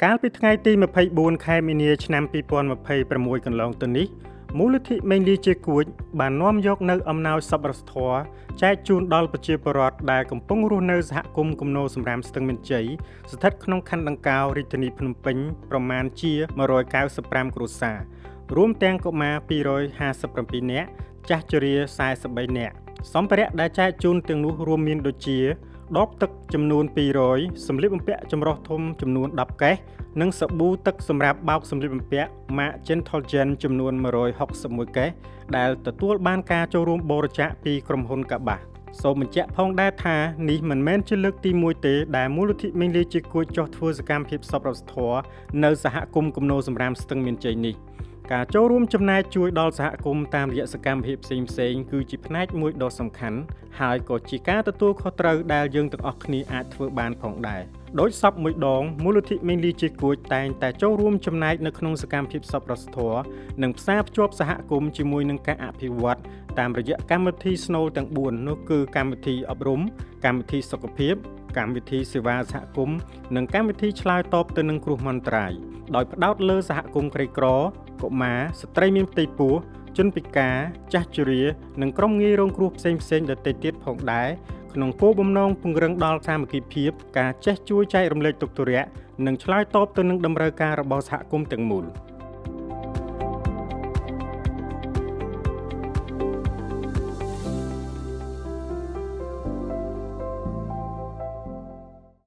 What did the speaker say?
កាលពីថ្ងៃទី24ខែមីនាឆ្នាំ2026កន្លងទៅនេះមូលនិធិមេងលីជាគួចបាននាំយកនៅអំណោយសប្បុរសធម៌ចែកជូនដល់ប្រជាពលរដ្ឋដែលកំពុងរស់នៅសហគមន៍គំនោរសំរាមស្ទឹងមានជ័យស្ថិតក្នុងខណ្ឌដង្កោរាជធានីភ្នំពេញប្រមាណជា195គ្រួសាររួមទាំងកុមារ257នាក់ចាស់ជរា43នាក់សម្ភារៈដែលចែកជូនទាំងនោះរួមមានដូចជាដបទឹកចំនួន200សម្លៀកបំពាក់ចម្រុះធំចំនួន10កេសនិងសាប៊ូទឹកសម្រាប់បោកសម្លៀកបំពាក់ម៉ាក Gentle Gen ចំនួន161កេសដែលទទួលបានការចូលរួមបរិច្ចាគពីក្រុមហ៊ុនកាបាសសូមបញ្ជាក់ផងដែរថានេះមិនមែនជាលើកទី1ទេដែលមូលនិធិមេងលីជាគួចចុះធ្វើសកម្មភាពសប្បុរសធម៌នៅសហគមន៍គំនោរសំរាមស្ទឹងមានជ័យនេះការចូលរួមចំណែកជួយដល់សហគមន៍តាមរយៈសកម្មភាពផ្សេងៗគឺជាផ្នែកមួយដ៏សំខាន់ហើយក៏ជាការទទួលខុសត្រូវដែលយើងទាំងអស់គ្នាអាចធ្វើបានផងដែរដោយសពមួយដងមូលនិធិមេងលីជាគួចតែងតែចូលរួមចំណែកនៅក្នុងសកម្មភាពសប្បុរសធម៌និងផ្សារភ្ជាប់សហគមន៍ជាមួយនឹងការអភិវឌ្ឍតាមរយៈកម្មវិធីស្នូលទាំង4នោះគឺកម្មវិធីអប់រំកម្មវិធីសុខភាពកម្មវិធីសេវាសហគមន៍និងកម្មវិធីឆ្លើយតបទៅនឹងគ្រោះមហន្តរាយដោយផ្ដោតលើសហគមន៍ក្រីក្រកុមារស្ត្រីមានផ្ទៃពោះជនពិការចាស់ជរានិងក្រុមងាយរងគ្រោះផ្សេងៗដទៃទៀតផងដែរក្នុងគោលបំណងពង្រឹងដល់សាមគ្គីភាពការចេះជួយចែករំលែកទុក្ខធុរៈនិងឆ្លើយតបទៅនឹងតម្រូវការរបស់សហគមន៍ទាំងមូល។